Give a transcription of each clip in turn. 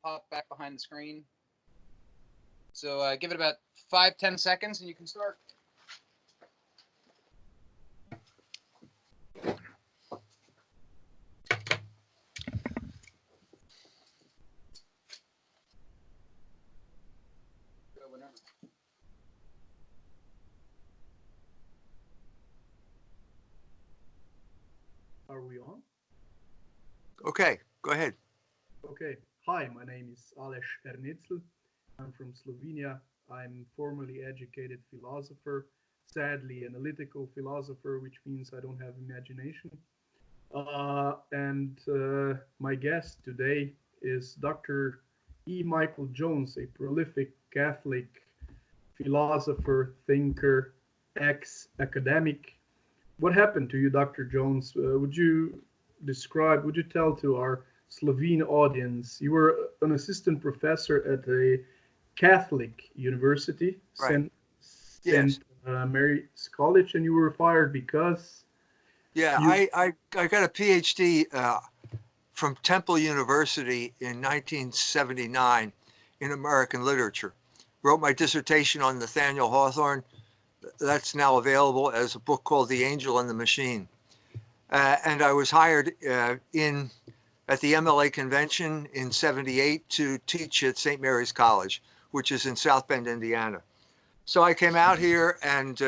pop back behind the screen. So give it about 5-10 seconds and you can start. Are we on? Okay, go ahead. Okay. Hi, my name is Aleš Ernecl. I'm from Slovenia. I'm formally educated philosopher, sadly analytical philosopher, which means I don't have imagination. And my guest today is Dr. E. Michael Jones, a prolific Catholic philosopher, thinker, ex-academic. What happened to you, Dr. Jones? Would you tell to our Slovene audience? You were an assistant professor at a Catholic university, right. St. Mary's College, and you were fired because... Yeah, I got a PhD from Temple University in 1979 in American literature. Wrote my dissertation on Nathaniel Hawthorne. That's now available as a book called The Angel and the Machine. And I was hired at the MLA convention in '78 to teach at St. Mary's College, which is in South Bend, Indiana. So I came out here, and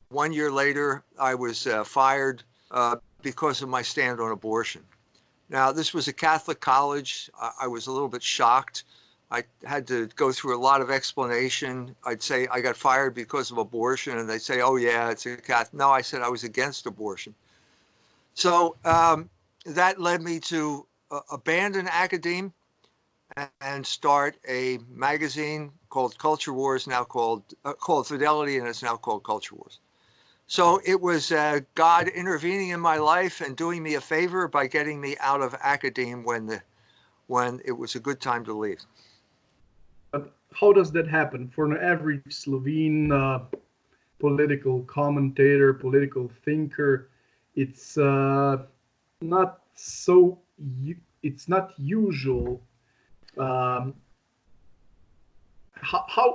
1 year later, I was fired because of my stand on abortion. Now, this was a Catholic college. I was a little bit shocked. I had to go through a lot of explanation. I'd say I got fired because of abortion, and they'd say, oh yeah, it's a Catholic. No, I said I was against abortion. So that led me to abandon academe and start a magazine called Culture Wars, now called Fidelity, and it's now called Culture Wars. So it was God intervening in my life and doing me a favor by getting me out of academe when it was a good time to leave. But how does that happen for an average Slovene political commentator, political thinker? It's not so. It's not usual. How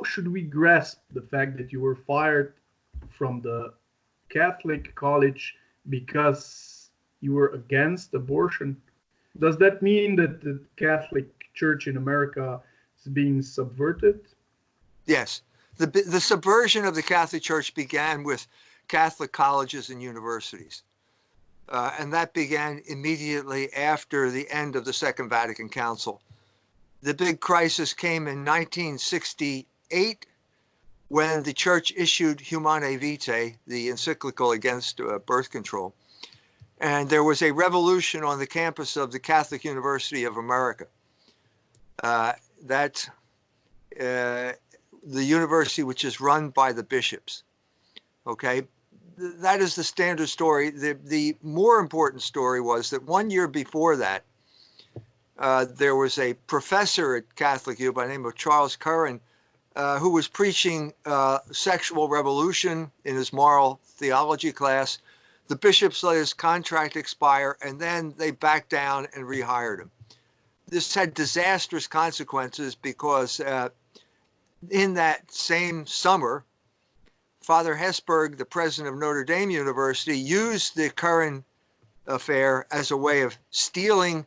should we grasp the fact that you were fired from the Catholic college because you were against abortion? Does that mean that the Catholic Church in America is being subverted? Yes. The subversion of the Catholic Church began with Catholic colleges and universities. And that began immediately after the end of the Second Vatican Council. The big crisis came in 1968 when the church issued Humanae Vitae, the encyclical against birth control. And there was a revolution on the campus of the Catholic University of America. The university which is run by the bishops. Okay, that is the standard story. The more important story was that 1 year before that, there was a professor at Catholic U by the name of Charles Curran who was preaching sexual revolution in his moral theology class. The bishops let his contract expire, and then they backed down and rehired him. This had disastrous consequences because in that same summer, Father Hesburgh, the president of Notre Dame University, used the Curran affair as a way of stealing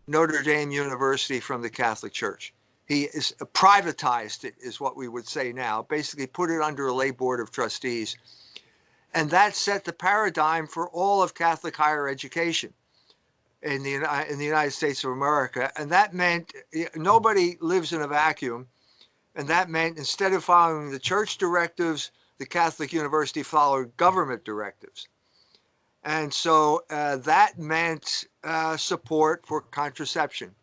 Notre Dame University from the Catholic Church. He is privatized it, is what we would say now, basically put it under a lay board of trustees. And that set the paradigm for all of Catholic higher education in the United States of America. And that meant nobody lives in a vacuum. And that meant instead of following the church directives, the Catholic University followed government directives. And so that meant support for contraception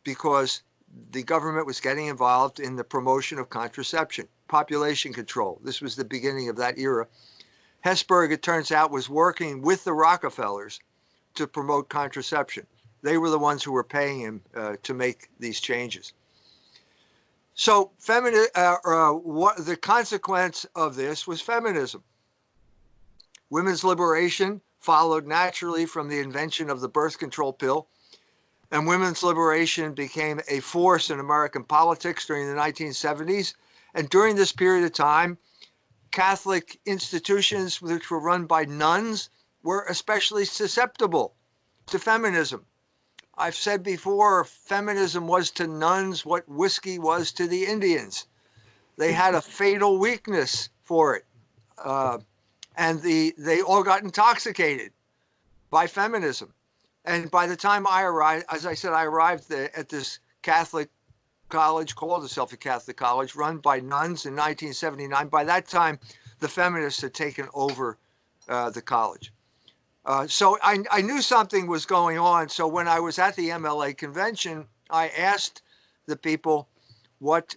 because the government was getting involved in the promotion of contraception, population control. This was the beginning of that era. Hesburgh, it turns out, was working with the Rockefellers to promote contraception. They were the ones who were paying him to make these changes. So the consequence of this was feminism. Women's liberation followed naturally from the invention of the birth control pill. and women's liberation became a force in American politics during the 1970s. And during this period of time, Catholic institutions which were run by nuns were especially susceptible to feminism. I've said before, feminism was to nuns what whiskey was to the Indians. They had a fatal weakness for it. And they all got intoxicated by feminism. And by the time I arrived, as I said, I arrived at this Catholic college, called itself a Catholic college, run by nuns in 1979. By that time, the feminists had taken over the college. So I knew something was going on. So when I was at the MLA convention, I asked the people what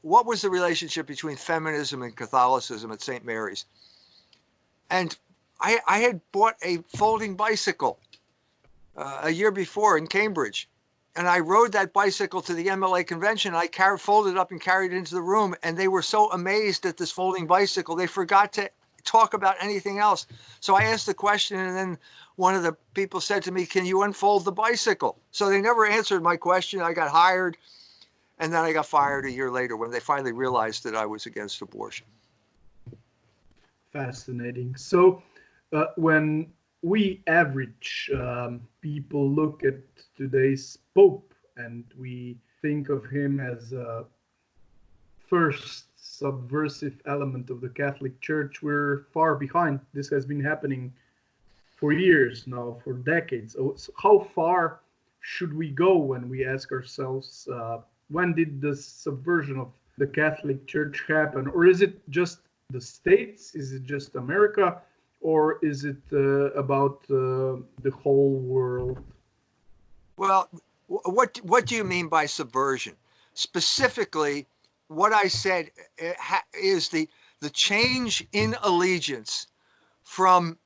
was the relationship between feminism and Catholicism at St. Mary's. And I had bought a folding bicycle a year before in Cambridge. And I rode that bicycle to the MLA convention. I folded it up and carried it into the room. And they were so amazed at this folding bicycle, they forgot to talk about anything else. So I asked the question, and then one of the people said to me, "Can you unfold the bicycle?" So they never answered my question. I got hired, and then I got fired a year later when they finally realized that I was against abortion. Fascinating. So when we average people look at today's Pope and we think of him as a first subversive element of the Catholic Church, we're far behind. This has been happening for years now, for decades. So how far should we go when we ask ourselves, when did the subversion of the Catholic Church happen? Or is it just the States? Is it just America? Or is it about the whole world? Well, what do you mean by subversion? Specifically, what I said is the change in allegiance from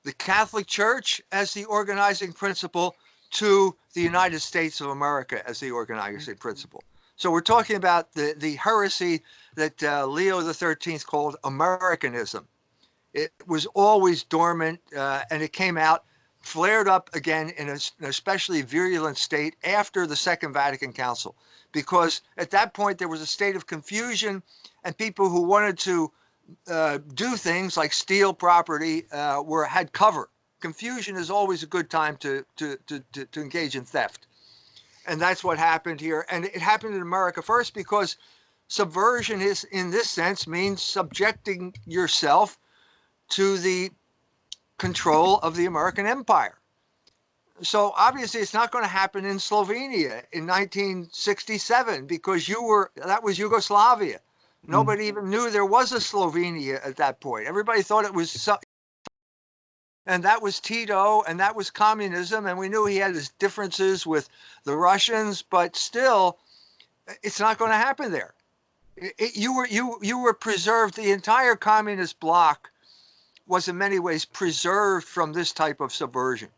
the Catholic Church as the organizing principle to the United States of America as the organizing principle. So we're talking about the heresy that Leo XIII called Americanism. It was always dormant, and it came out, flared up again in an especially virulent state after the Second Vatican Council, because at that point there was a state of confusion, and people who wanted to do things like steal property had cover. Confusion is always a good time to engage in theft, and that's what happened here. And it happened in America first because subversion is, in this sense, means subjecting yourself to the control of the American empire. So obviously it's not going to happen in Slovenia in 1967 because that was Yugoslavia. Nobody even knew there was a Slovenia at that point. Everybody thought it was, and that was Tito, and that was communism, and we knew he had his differences with the Russians, but still, it's not going to happen there. You were preserved. The entire communist bloc was in many ways preserved from this type of subversion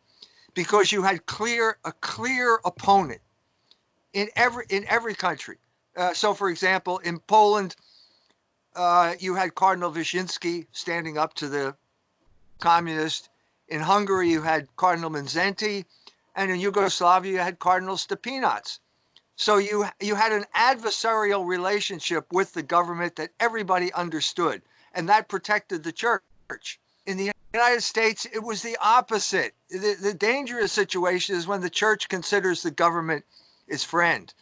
because you had a clear opponent in every country. So, for example, in Poland, you had Cardinal Wyszynski standing up to the communists. In Hungary, you had Cardinal Mindszenty, and in Yugoslavia, you had Cardinal Stepinac. So you had an adversarial relationship with the government that everybody understood, and that protected the church. In the United States, it was the opposite. The dangerous situation is when the church considers the government its friend.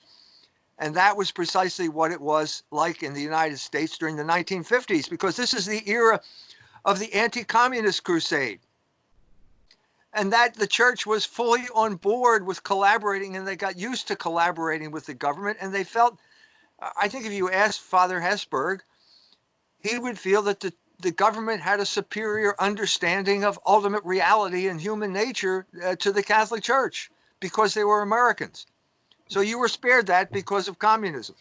And that was precisely what it was like in the United States during the 1950s, because this is the era of the anti-communist crusade. And that the church was fully on board with collaborating, and they got used to collaborating with the government. And they felt, I think if you asked Father Hesburgh, he would feel that the government had a superior understanding of ultimate reality and human nature to the Catholic Church because they were Americans. So you were spared that because of communism.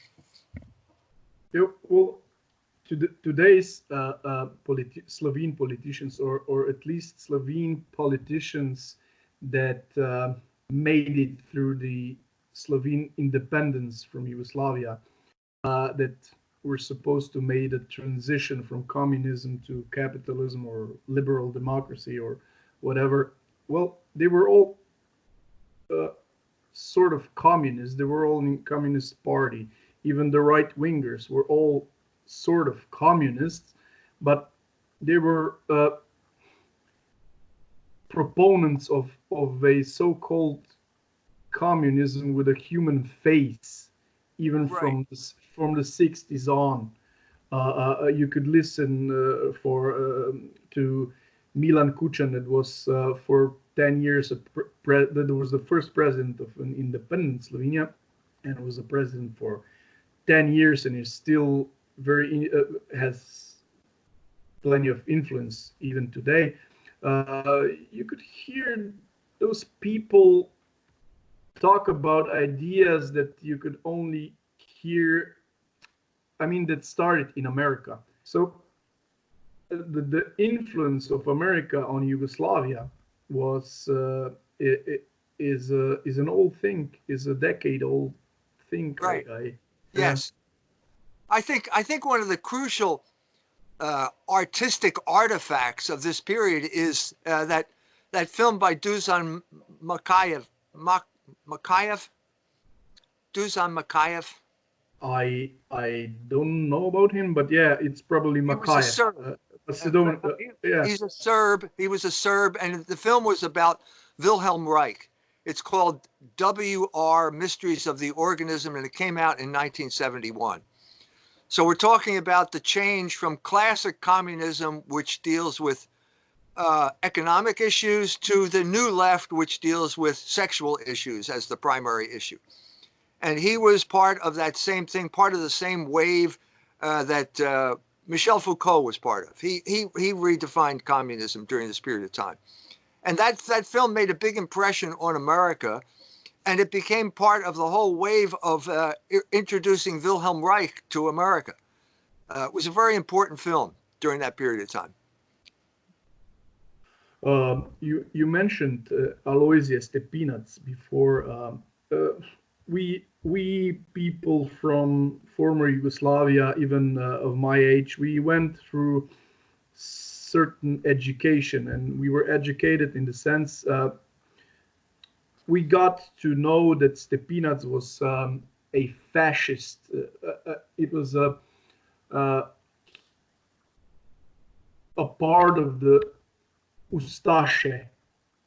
Yeah, well, today's Slovene politicians, or at least Slovene politicians that made it through the Slovene independence from Yugoslavia, that were supposed to make a transition from communism to capitalism or liberal democracy or whatever. Well, they were all sort of communists. They were all in Communist Party. Even the right-wingers were all sort of communists, but they were proponents of a so-called communism with a human face, even Right. from the 60s on. You could listen to Milan Kucan, that was for 10 years that was the first president of an independent Slovenia, and was a president for 10 years, and is still very has plenty of influence even today. You could hear those people talk about ideas that you could only hear, I mean, that started in America. So the influence of America on Yugoslavia was is an old thing, is a decade-old thing. Right. Yeah. Yes. I think one of the crucial artistic artifacts of this period is that film by Dusan Makayev. Dusan Makayev. I don't know about him, but yeah, it's probably He was a Makayev. Serb. Yeah. He's a Serb. He was a Serb, and the film was about Wilhelm Reich. It's called W.R. Mysteries of the Organism, and it came out in 1971. So we're talking about the change from classic communism, which deals with economic issues, to the new left, which deals with sexual issues as the primary issue. And he was part of that same thing, part of the same wave that Michel Foucault was part of. He redefined communism during this period of time. And that film made a big impression on America, and it became part of the whole wave of introducing Wilhelm Reich to America. It was a very important film during that period of time. You mentioned Aloysius Stepinac before. We people from former Yugoslavia, even of my age, we went through certain education, and we were educated in the sense we got to know that Stepinac was a fascist. It was a part of the Ustaše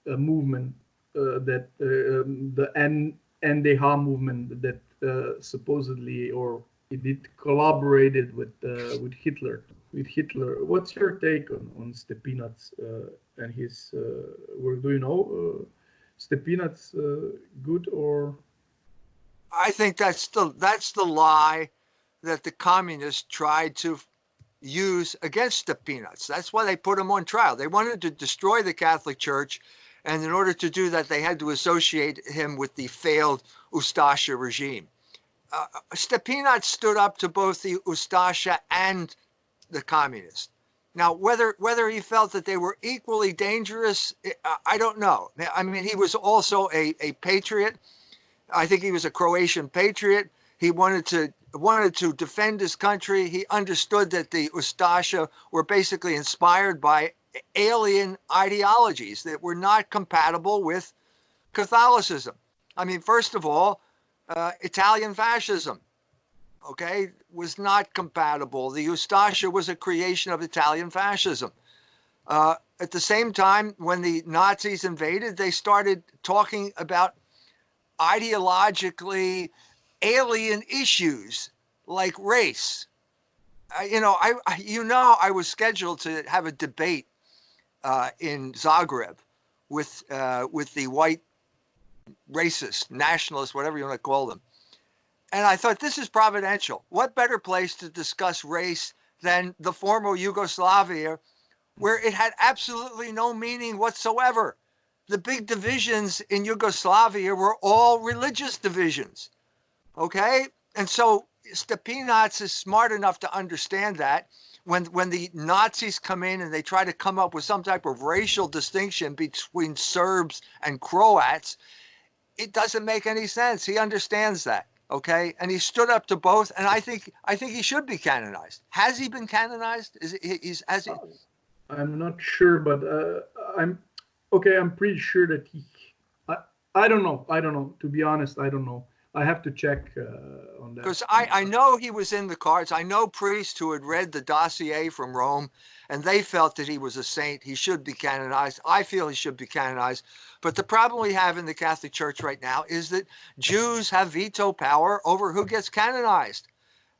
movement, that the NDH movement that supposedly, or it collaborated with Hitler. What's your take on Stepinac and his work? Do you know Stepinac good, or? I think that's the lie that the communists tried to use against Stepinac. That's why they put him on trial. They wanted to destroy the Catholic Church, and in order to do that, they had to associate him with the failed Ustasha regime. Stepinac stood up to both the Ustasha and the communists. Now, whether he felt that they were equally dangerous, I don't know. I mean, he was also a patriot. I think he was a Croatian patriot. He wanted to defend his country. He understood that the Ustasha were basically inspired by alien ideologies that were not compatible with Catholicism. I mean, first of all, Italian fascism, okay, was not compatible. The Ustasha was a creation of Italian fascism. At the same time, when the Nazis invaded, they started talking about ideologically alien issues like race. I was scheduled to have a debate in Zagreb with the white racists, nationalists, whatever you want to call them. And I thought, this is providential. What better place to discuss race than the former Yugoslavia, where it had absolutely no meaning whatsoever. The big divisions in Yugoslavia were all religious divisions. Okay? And so Stepinac is smart enough to understand that when the Nazis come in and they try to come up with some type of racial distinction between Serbs and Croats, it doesn't make any sense. He understands that. Okay, and he stood up to both, and I think he should be canonized. Has he been canonized? Has he? I'm not sure, but I'm pretty sure that I don't know. I don't know. To be honest, I don't know. I have to check on that. Because I know he was in the cards. I know priests who had read the dossier from Rome, and they felt that he was a saint. He should be canonized. I feel he should be canonized. But the problem we have in the Catholic Church right now is that Jews have veto power over who gets canonized.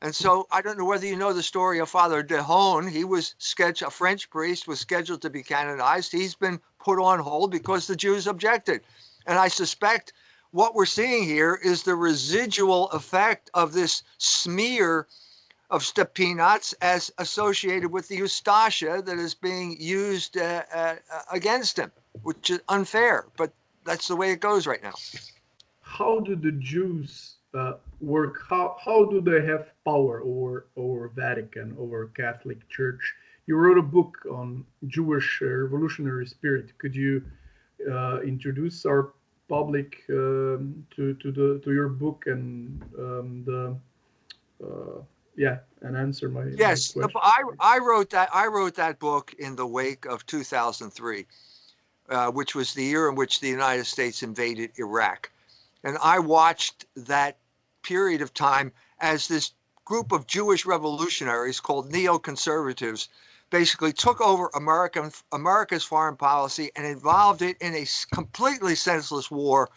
And so I don't know whether you know the story of Father Dehone. He was a French priest, was scheduled to be canonized. He's been put on hold because the Jews objected. And I suspect what we're seeing here is the residual effect of this smear of Stepinac as associated with the Eustacia that is being used against him, which is unfair, but that's the way it goes right now. How do the Jews work? How do they have power over Vatican, over Catholic Church? You wrote a book on Jewish revolutionary spirit. Could you introduce our public to your book and and answer my yes my question? I wrote that book in the wake of 2003, which was the year in which the United States invaded Iraq, and I watched that period of time as this group of Jewish revolutionaries called neoconservatives basically took over America's foreign policy and involved it in a completely senseless war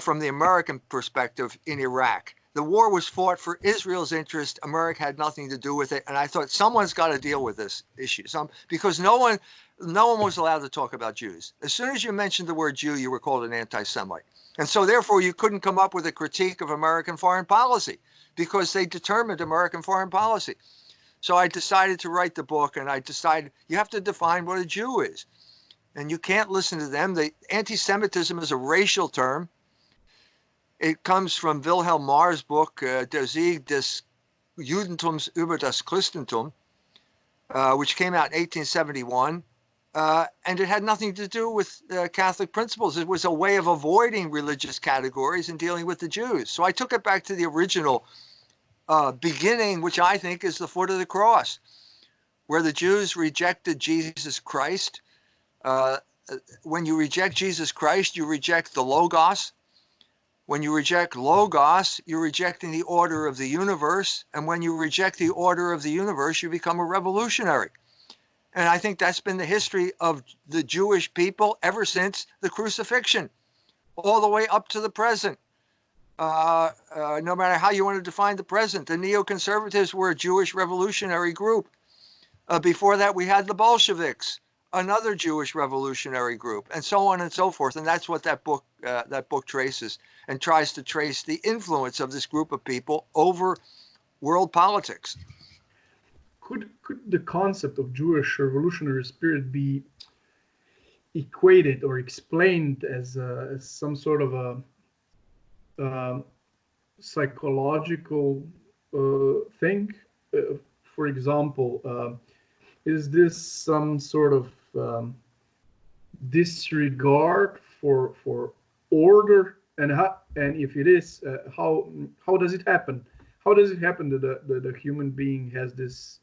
from the American perspective in Iraq. The war was fought for Israel's interest. America had nothing to do with it. And I thought someone's got to deal with this issue. Because no one was allowed to talk about Jews. As soon as you mentioned the word Jew, you were called an anti-Semite. And so therefore you couldn't come up with a critique of American foreign policy because they determined American foreign policy. So I decided to write the book, and I decided you have to define what a Jew is. And you can't listen to them. The anti-Semitism is a racial term. It comes from Wilhelm Marr's book, Der Sieg des Judentums über das Christentum, which came out in 1871. And it had nothing to do with Catholic principles. It was a way of avoiding religious categories and dealing with the Jews. So I took it back to the original beginning, which I think is the foot of the cross, where the Jews rejected Jesus Christ. When you reject Jesus Christ, you reject the Logos. When you reject Logos, you're rejecting the order of the universe. And when you reject the order of the universe, you become a revolutionary. And I think that's been the history of the Jewish people ever since the crucifixion, all the way up to the present. No matter how you want to define the present, the neoconservatives were a Jewish revolutionary group. Before that, we had the Bolsheviks, another Jewish revolutionary group, and so on and so forth. And that's what that book traces, and tries to trace the influence of this group of people over world politics. Could the concept of Jewish revolutionary spirit be equated or explained as some sort of a psychological thing? For example, is this some sort of disregard for order? And if it is, how does it happen? How does it happen that the human being has this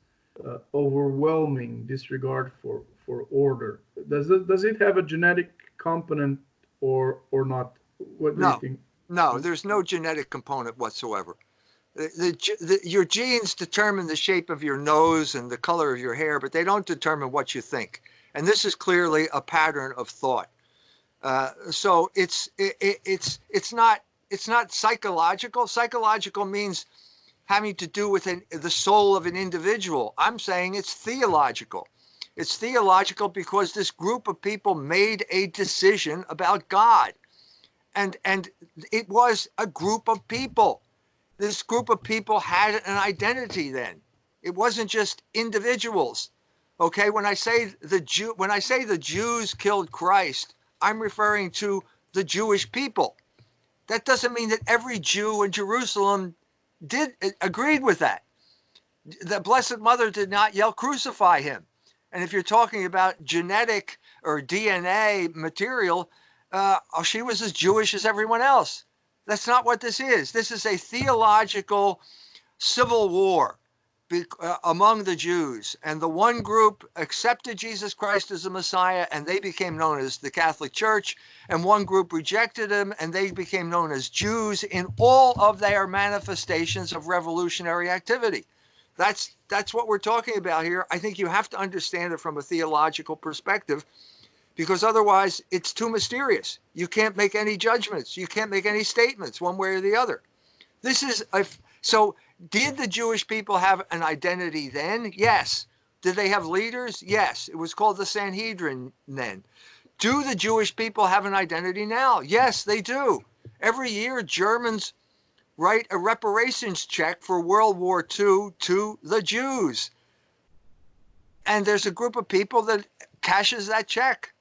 overwhelming disregard for order? Does it have a genetic component or not? What do you think? No, there's no genetic component whatsoever. Your genes determine the shape of your nose and the color of your hair, but they don't determine what you think. And this is clearly a pattern of thought. So it's not psychological. Psychological means having to do with the soul of an individual. I'm saying it's theological. It's theological because this group of people made a decision about God. And it was a group of people. This group of people had an identity then. It wasn't just individuals. Okay, when I say the Jews killed Christ, I'm referring to the Jewish people. That doesn't mean that every Jew in Jerusalem agreed with that. The Blessed Mother did not yell, "Crucify him." And if you're talking about genetic or DNA material, she was as Jewish as everyone else. That's not what this is. This is a theological civil war among the Jews, and the one group accepted Jesus Christ as the Messiah, and they became known as the Catholic Church, and one group rejected him, and they became known as Jews in all of their manifestations of revolutionary activity. That's what we're talking about here. I think you have to understand it from a theological perspective, because otherwise it's too mysterious. You can't make any judgments. You can't make any statements one way or the other. So did the Jewish people have an identity then? Yes. Did they have leaders? Yes. It was called the Sanhedrin then. Do the Jewish people have an identity now? Yes, they do. Every year, Germans write a reparations check for World War II to the Jews. And there's a group of people that cashes that check.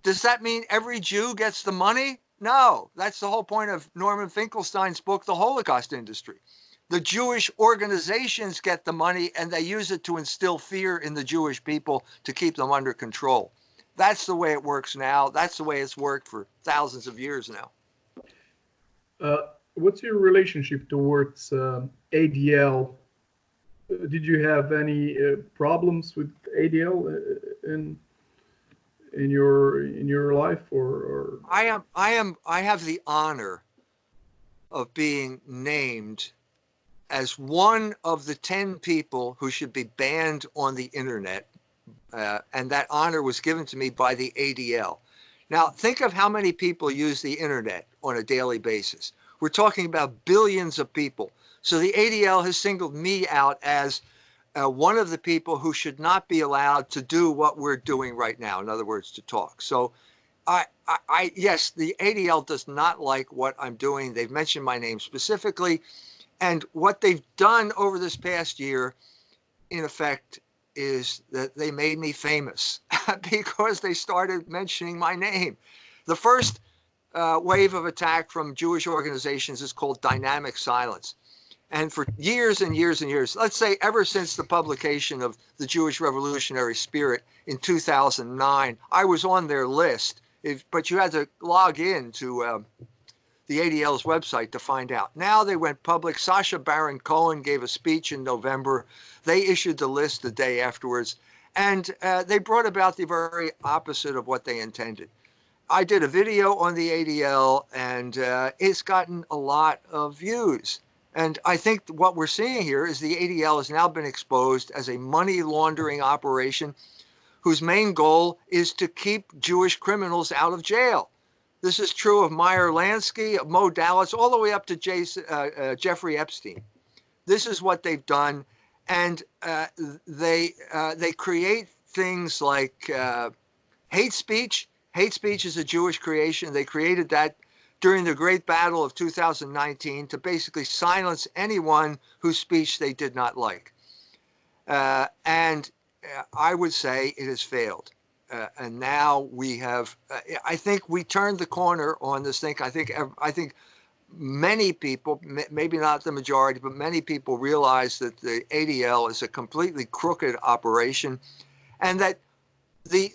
Does that mean every Jew gets the money? No. That's the whole point of Norman Finkelstein's book, The Holocaust Industry. The Jewish organizations get the money, and they use it to instill fear in the Jewish people to keep them under control. That's the way it works now. That's the way it's worked for thousands of years now. What's your relationship towards ADL? Did you have any problems with ADL in your life, or? I have the honor of being named as one of the 10 people who should be banned on the internet. And that honor was given to me by the ADL. Now, think of how many people use the internet on a daily basis. We're talking about billions of people. So the ADL has singled me out as one of the people who should not be allowed to do what we're doing right now. In other words, to talk. So yes, the ADL does not like what I'm doing. They've mentioned my name specifically. And what they've done over this past year, in effect, is that they made me famous because they started mentioning my name. The first wave of attack from Jewish organizations is called dynamic silence. And for years and years and years, let's say ever since the publication of the Jewish Revolutionary Spirit in 2009, I was on their list, but you had to log in to the ADL's website to find out. Now they went public. Sacha Baron Cohen gave a speech in November. They issued the list the day afterwards, and they brought about the very opposite of what they intended. I did a video on the ADL, and it's gotten a lot of views. And I think what we're seeing here is the ADL has now been exposed as a money laundering operation whose main goal is to keep Jewish criminals out of jail. This is true of Meyer Lansky, of Mo Dallas, all the way up to Jeffrey Epstein. This is what they've done, and they create things like hate speech. Hate speech is a Jewish creation. They created that during the Great Battle of 2019 to basically silence anyone whose speech they did not like. And I would say it has failed. And now we have, I think we turned the corner on this thing. I think many people, maybe not the majority, but many people realize that the ADL is a completely crooked operation, and that the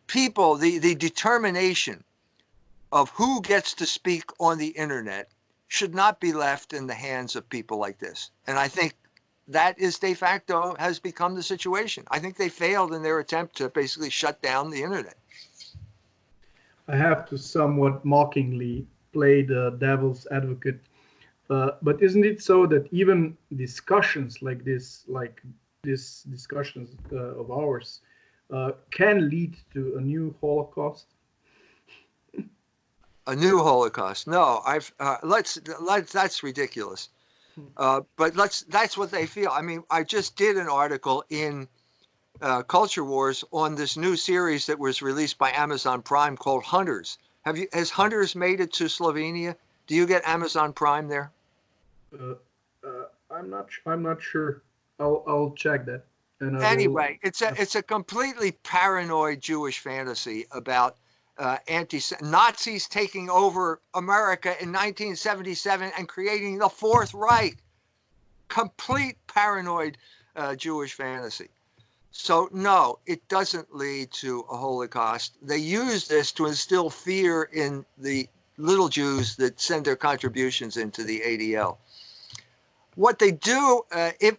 people, the determination of who gets to speak on the internet should not be left in the hands of people like this. And I think that is de facto has become the situation. I think they failed in their attempt to basically shut down the internet. I have to somewhat mockingly play the devil's advocate, but isn't it so that even discussions like this discussions of ours, can lead to a new Holocaust? A new Holocaust? No, that's ridiculous. But that's what they feel. I mean, I just did an article in Culture Wars on this new series that was released by Amazon Prime called Hunters. Has Hunters made it to Slovenia? Do you get Amazon Prime there? I'm not sure. I'll check that. And anyway, it's a completely paranoid Jewish fantasy about Nazis taking over America in 1977 and creating the Fourth Reich. Complete paranoid Jewish fantasy. So no, it doesn't lead to a Holocaust. They use this to instill fear in the little Jews that send their contributions into the ADL. What they do,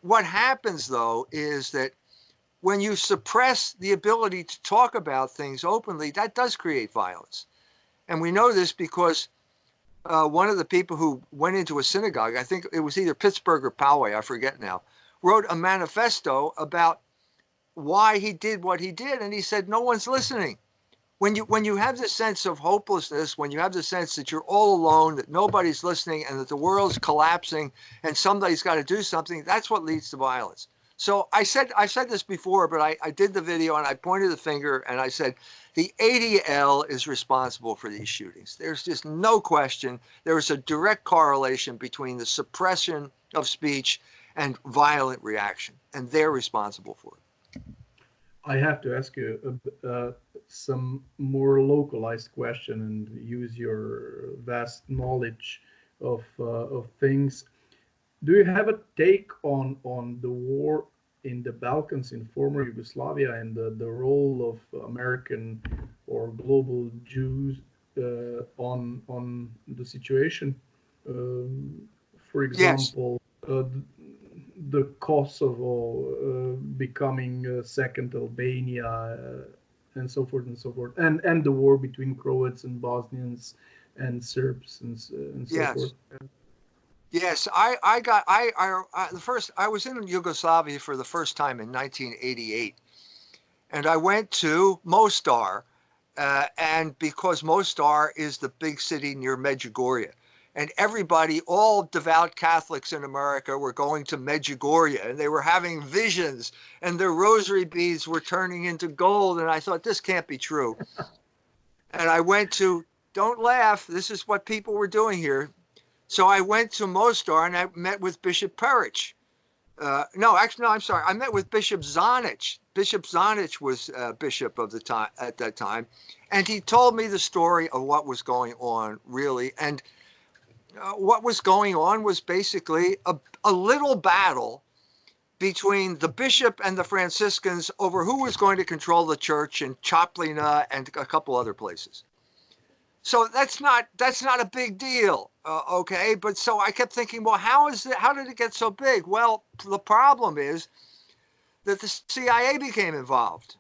what happens though, is that when you suppress the ability to talk about things openly, that does create violence. And we know this because one of the people who went into a synagogue, I think it was either Pittsburgh or Poway, I forget now, wrote a manifesto about why he did what he did. And he said, no one's listening. When you have this sense of hopelessness, when you have the sense that you're all alone, that nobody's listening and that the world's collapsing and somebody's got to do something, that's what leads to violence. So I've said this before, but I did the video and I pointed the finger and I said, the ADL is responsible for these shootings. There's just no question. There is a direct correlation between the suppression of speech and violent reaction, and they're responsible for it. I have to ask you some more localized question and use your vast knowledge of things. Do you have a take on the war in the Balkans, in former Yugoslavia, and the role of American or global Jews on the situation? For example, yes. The Kosovo becoming a second Albania, and so forth and so forth, and the war between Croats and Bosnians and Serbs and so yes. forth. Yes, I was in Yugoslavia for the first time in 1988, and I went to Mostar, and because Mostar is the big city near Medjugorje, and everybody, all devout Catholics in America, were going to Medjugorje, and they were having visions, and their rosary beads were turning into gold, and I thought, this can't be true. And I went to, don't laugh, this is what people were doing here. So I went to Mostar and I met with Bishop Peric. No, I'm sorry. I met with Bishop Zanic. Bishop Zanic was bishop of the time at that time, and he told me the story of what was going on, really. And what was going on was basically a little battle between the bishop and the Franciscans over who was going to control the church in Choplina and a couple other places. So that's not a big deal, okay? But so I kept thinking, well, how did it get so big? Well, the problem is that the CIA became involved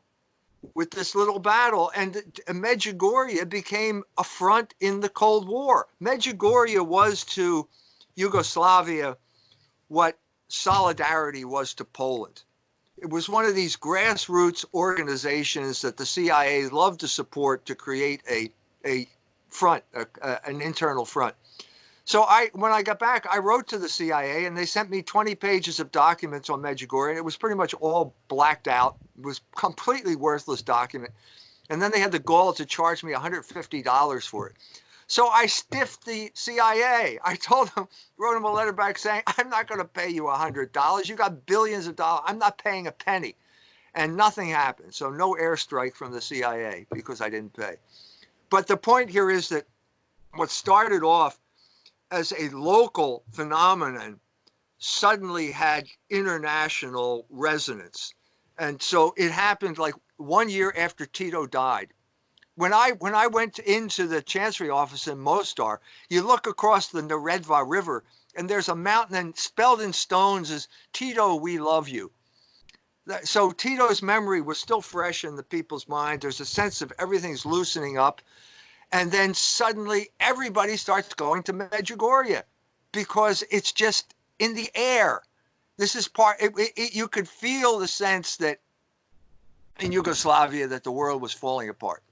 with this little battle, and Medjugorje became a front in the Cold War. Medjugorje was to Yugoslavia what Solidarity was to Poland. It was one of these grassroots organizations that the CIA loved to support to create a front, an internal front. So when I got back, I wrote to the CIA and they sent me 20 pages of documents on Medjugorje, and it was pretty much all blacked out. It was a completely worthless document. And then they had the gall to charge me $150 for it. So I stiffed the CIA. I wrote them a letter back saying, I'm not going to pay you $100. You got billions of dollars. I'm not paying a penny. And nothing happened. So no airstrike from the CIA because I didn't pay. But the point here is that what started off as a local phenomenon suddenly had international resonance. And so it happened like 1 year after Tito died. When I went into the Chancery office in Mostar, you look across the Neretva River and there's a mountain, and spelled in stones is Tito, we love you. So Tito's memory was still fresh in the people's mind. There's a sense of everything's loosening up. And then suddenly everybody starts going to Medjugorje because it's just in the air. This is you could feel the sense that in Yugoslavia that the world was falling apart.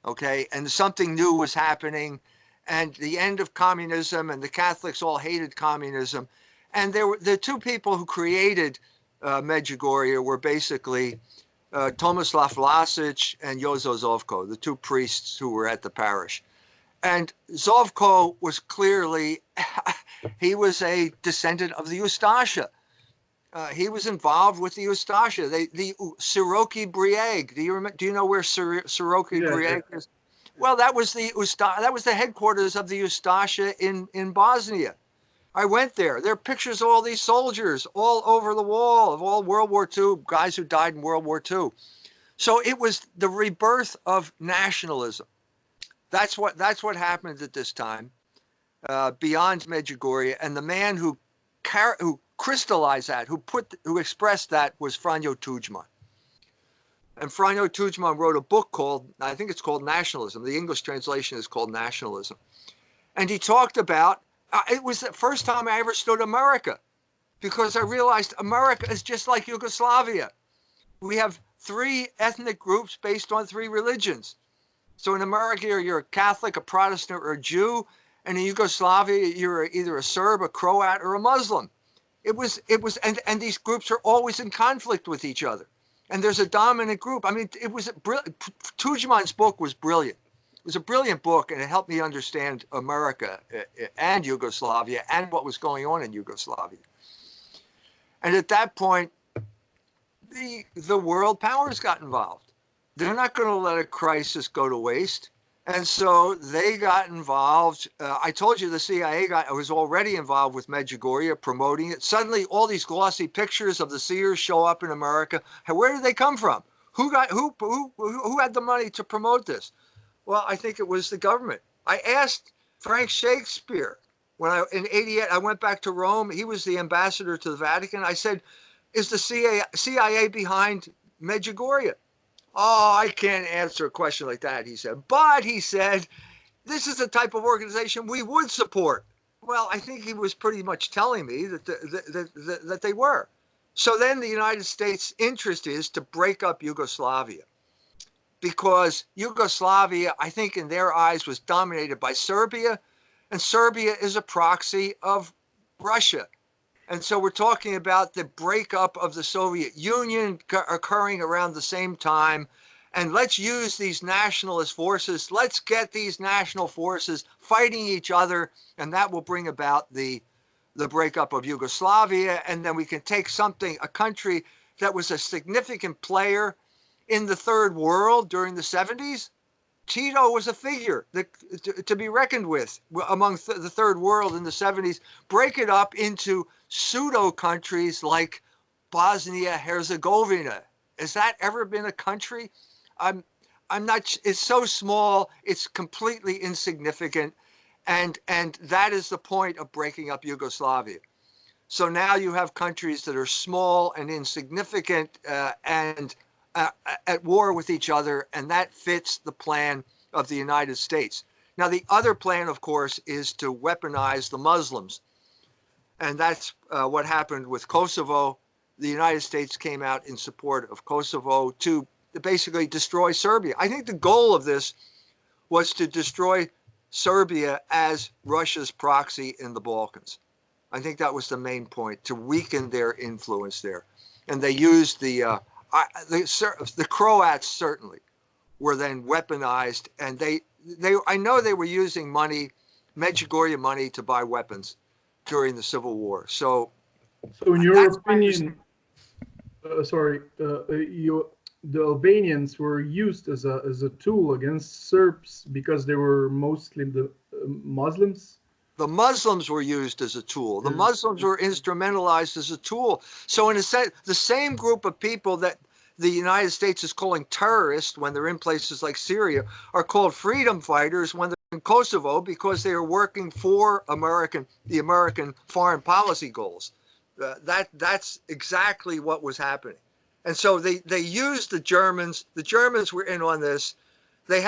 Okay, and something new was happening, and the end of communism, and the Catholics all hated communism. And the two people who created Medjugorje were basically Tomislav Vlasic and Jozo Zovko, the two priests who were at the parish. And Zovko was clearly, he was a descendant of the Ustasha. He was involved with the Ustasha, the Siroki Brieg. Do you know where Siroki Brieg is? Well, that was the headquarters of the Ustasha in Bosnia. I went there. There are pictures of all these soldiers all over the wall of all World War II, guys who died in World War II. So it was the rebirth of nationalism. That's what happened at this time, beyond Medjugorje. And the man who crystallized that, who expressed that, was Franjo Tuđman. And Franjo Tuđman wrote a book called, I think it's called Nationalism. The English translation is called Nationalism. And he talked about, it was the first time I ever stood America, because I realized America is just like Yugoslavia. We have 3 ethnic groups based on 3 religions. So in America, you're a Catholic, a Protestant, or a Jew. And in Yugoslavia, you're either a Serb, a Croat, or a Muslim. And these groups are always in conflict with each other. And there's a dominant group. I mean, Tuđman's book was brilliant. It was a brilliant book, and it helped me understand America and Yugoslavia and what was going on in Yugoslavia. And at that point, the world powers got involved. They're not going to let a crisis go to waste. And so they got involved. I told you the CIA was already involved with Medjugorje, promoting it. Suddenly, all these glossy pictures of the seers show up in America. Where did they come from? Who had the money to promote this? Well, I think it was the government. I asked Frank Shakespeare in '88. I went back to Rome. He was the ambassador to the Vatican. I said, "Is the CIA behind Medjugorje?" "Oh, I can't answer a question like that," he said. But he said, "This is the type of organization we would support." Well, I think he was pretty much telling me that they were. So then the United States' interest is to break up Yugoslavia, because Yugoslavia, I think in their eyes, was dominated by Serbia, and Serbia is a proxy of Russia. And so we're talking about the breakup of the Soviet Union occurring around the same time. And let's use these nationalist forces. Let's get these national forces fighting each other. And that will bring about the breakup of Yugoslavia. And then we can take a country that was a significant player in the third world during the 70s. Tito was a figure to be reckoned with among the third world in the 70s. Break it up into pseudo countries like Bosnia-Herzegovina. Has that ever been a country? I'm not. It's so small. It's completely insignificant, and that is the point of breaking up Yugoslavia. So now you have countries that are small and insignificant and at war with each other, and that fits the plan of the United States. Now, the other plan, of course, is to weaponize the Muslims. And that's what happened with Kosovo. The United States came out in support of Kosovo to basically destroy Serbia. I think the goal of this was to destroy Serbia as Russia's proxy in the Balkans. I think that was the main point, to weaken their influence there. And they used the Croats certainly were then weaponized, and I know they were using money, Medjugorje money, to buy weapons during the Civil War. So in your opinion, the Albanians were used as a tool against Serbs because they were mostly the Muslims? The Muslims were used as a tool. The Muslims were instrumentalized as a tool. So in a sense, the same group of people that the United States is calling terrorists when they're in places like Syria are called freedom fighters when they're in Kosovo, because they are working for the American foreign policy goals. That's exactly what was happening. And so they used the Germans. The Germans were in on this. They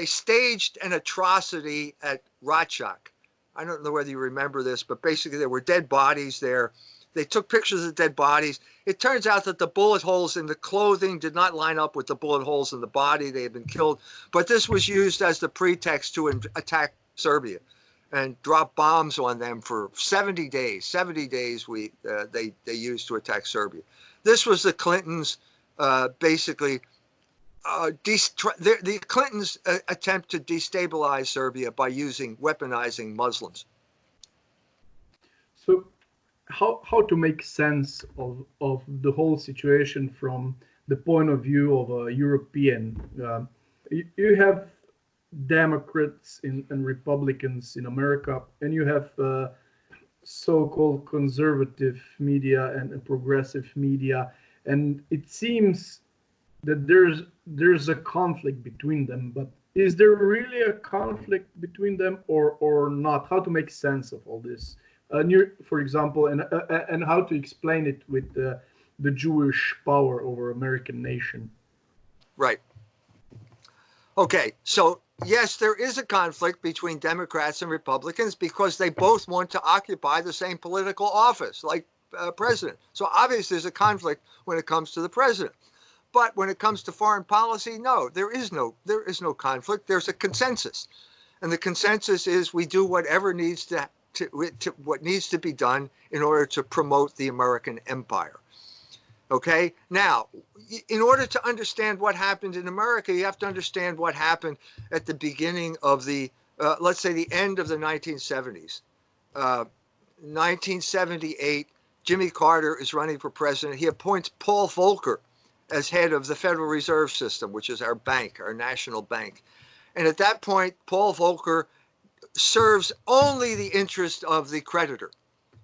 staged an atrocity at Ratchak. I don't know whether you remember this, but basically there were dead bodies there. They took pictures of dead bodies. It turns out that the bullet holes in the clothing did not line up with the bullet holes in the body. They had been killed. But this was used as the pretext to attack Serbia and drop bombs on them for 70 days. 70 days they used to attack Serbia. This was the Clintons basically the Clintons attempt to destabilize Serbia by weaponizing Muslims. So how to make sense of the whole situation from the point of view of a European? You have Democrats and Republicans in America, and you have so-called conservative media and progressive media, and it seems that there's a conflict between them, but is there really a conflict between them or not? How to make sense of all this? For example, and how to explain it with the Jewish power over American nation? Right. Okay, so yes, there is a conflict between Democrats and Republicans because they both want to occupy the same political office, like president. So obviously there's a conflict when it comes to the president. But when it comes to foreign policy, no, there is no conflict. There's a consensus, and the consensus is we do whatever needs what needs to be done in order to promote the American empire. Okay, now, in order to understand what happened in America, you have to understand what happened at the beginning of the, let's say, the end of the 1970s. 1978, Jimmy Carter is running for president. He appoints Paul Volcker as head of the Federal Reserve System, which is our bank, our national bank. And at that point, Paul Volcker serves only the interest of the creditor.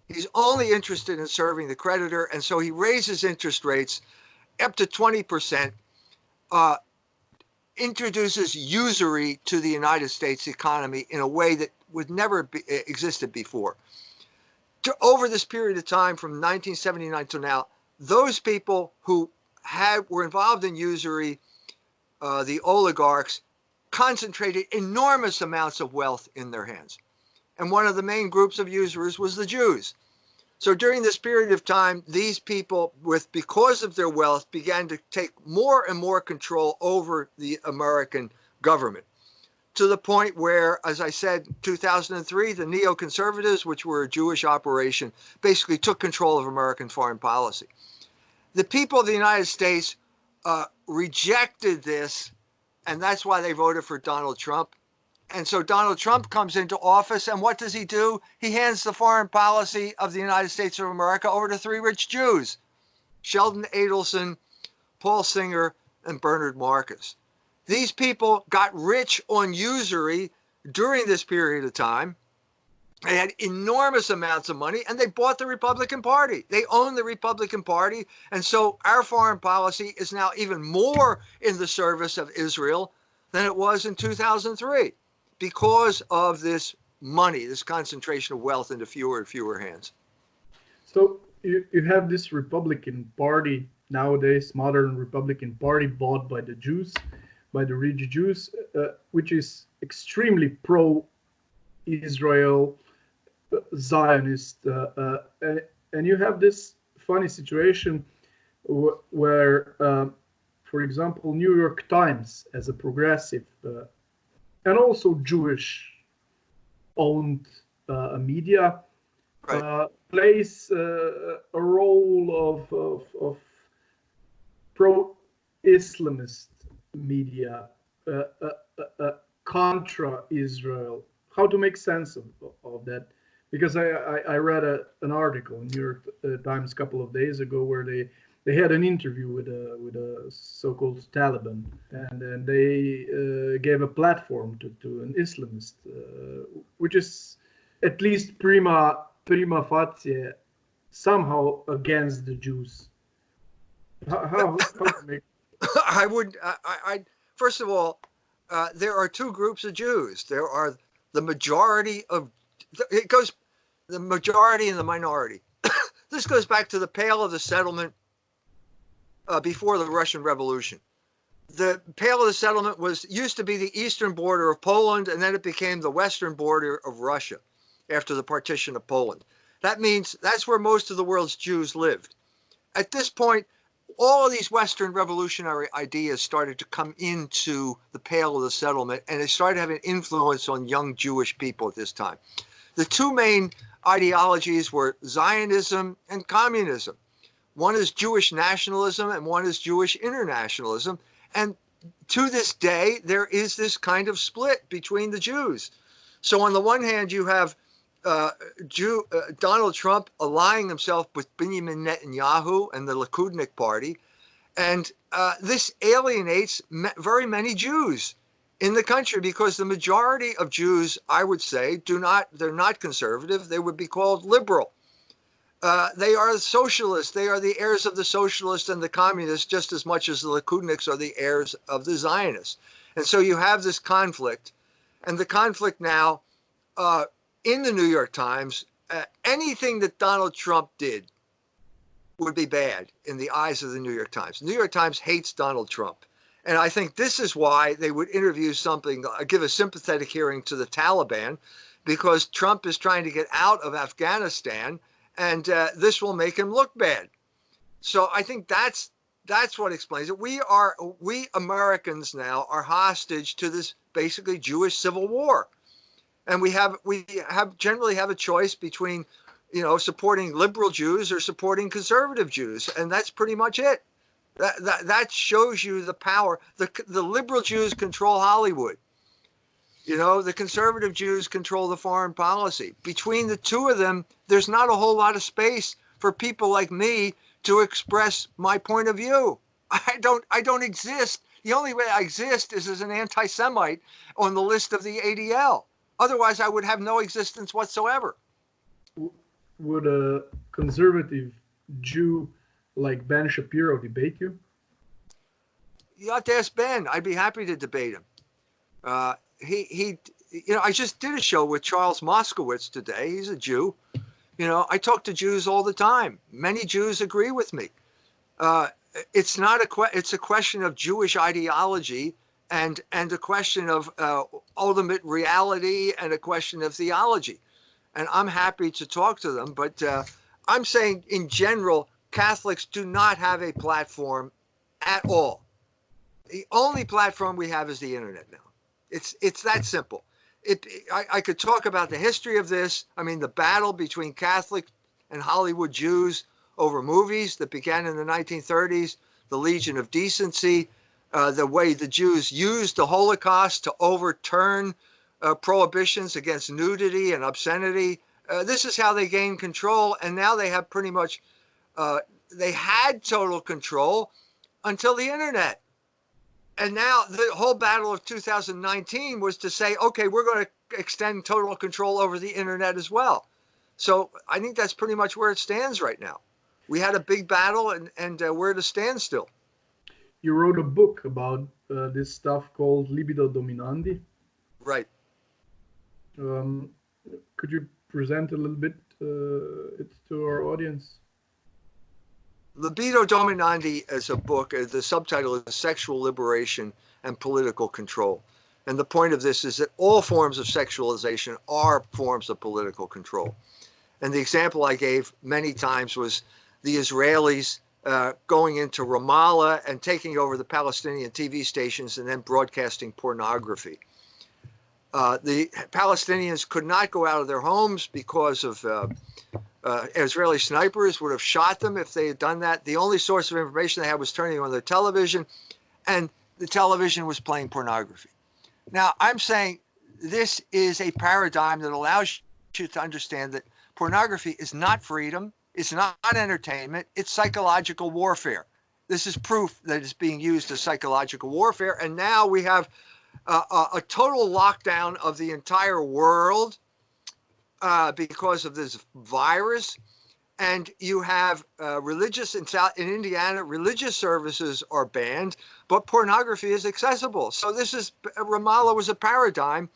He's only interested in serving the creditor, and so he raises interest rates up to 20%, introduces usury to the United States economy in a way that would never existed before. Over this period of time, from 1979 to now, those people who were involved in usury, the oligarchs, concentrated enormous amounts of wealth in their hands. And one of the main groups of usurers was the Jews. So during this period of time, these people, because of their wealth, began to take more and more control over the American government, to the point where, as I said, 2003, the neoconservatives, which were a Jewish operation, basically took control of American foreign policy. The people of the United States rejected this, and that's why they voted for Donald Trump. And so Donald Trump comes into office, and what does he do? He hands the foreign policy of the United States of America over to three rich Jews: Sheldon Adelson, Paul Singer, and Bernard Marcus. These people got rich on usury during this period of time. They had enormous amounts of money, and they bought the Republican Party. They own the Republican Party, and so our foreign policy is now even more in the service of Israel than it was in 2003 because of this money, this concentration of wealth into fewer and fewer hands. So you have this Republican Party nowadays, modern Republican Party, bought by the Jews, by the rich Jews, which is extremely pro-Israel, Zionist, and you have this funny situation where, for example, New York Times, as a progressive and also Jewish-owned media, Right. plays a role of pro-Islamist media, contra Israel. How to make sense of that? Because I read an article in New York Times a couple of days ago where they had an interview with a so-called Taliban, and then they gave a platform to an Islamist, which is at least prima facie somehow against the Jews. How to make? First of all, there are two groups of Jews. There are the majority of, the majority and the minority. This goes back to the Pale of the Settlement before the Russian Revolution. The Pale of the Settlement used to be the eastern border of Poland, and then it became the western border of Russia after the partition of Poland. That means that's where most of the world's Jews lived. At this point, all of these Western revolutionary ideas started to come into the Pale of the Settlement, and they started having influence on young Jewish people at this time. The two main ideologies were Zionism and communism. One is Jewish nationalism and one is Jewish internationalism. And to this day, there is this kind of split between the Jews. So on the one hand, you have Donald Trump allying himself with Benjamin Netanyahu and the Likudnik party. And this alienates very many Jews in the country, because the majority of Jews, I would say, they're not conservative. They would be called liberal. They are socialists. They are the heirs of the socialists and the communists just as much as the Likudniks are the heirs of the Zionists. And so you have this conflict, and the conflict now in the New York Times, anything that Donald Trump did would be bad in the eyes of the New York Times. The New York Times hates Donald Trump. And I think this is why they would interview give a sympathetic hearing to the Taliban, because Trump is trying to get out of Afghanistan, and this will make him look bad. So I think that's what explains it. We Americans now are hostage to this basically Jewish civil war. And we generally have a choice between, supporting liberal Jews or supporting conservative Jews, and that's pretty much it. That shows you the power. The liberal Jews control Hollywood. The conservative Jews control the foreign policy. Between the two of them, there's not a whole lot of space for people like me to express my point of view. I don't exist. The only way I exist is as an anti-Semite on the list of the ADL. Otherwise, I would have no existence whatsoever. Would a conservative Jew like Ben Shapiro debate you? You have to ask Ben. I'd be happy to debate him. I just did a show with Charles Moskowitz today. He's a Jew. I talk to Jews all the time. Many Jews agree with me. It's a question of Jewish ideology and a question of ultimate reality and a question of theology. And I'm happy to talk to them. But I'm saying in general, Catholics do not have a platform at all. The only platform we have is the internet now. It's that simple. I could talk about the history of this. I mean, the battle between Catholic and Hollywood Jews over movies that began in the 1930s, the Legion of Decency, the way the Jews used the Holocaust to overturn prohibitions against nudity and obscenity. This is how they gained control, and now they have pretty much, they had total control until the internet. And now the whole battle of 2019 was to say, okay, we're going to extend total control over the internet as well. So I think that's pretty much where it stands right now. We had a big battle, and we're at a standstill. You wrote a book about this stuff called Libido Dominandi. Right. Could you present a little bit it to our audience? Libido Dominandi is a book. The subtitle is Sexual Liberation and Political Control. And the point of this is that all forms of sexualization are forms of political control. And the example I gave many times was the Israelis going into Ramallah and taking over the Palestinian TV stations and then broadcasting pornography. The Palestinians could not go out of their homes because of Israeli snipers would have shot them if they had done that. The only source of information they had was turning on their television, and the television was playing pornography. Now, I'm saying this is a paradigm that allows you to understand that pornography is not freedom, it's not entertainment, it's psychological warfare. This is proof that it's being used as psychological warfare, and now we have a total lockdown of the entire world because of this virus. And you have in Indiana, religious services are banned, but pornography is accessible. So Ramallah was a paradigm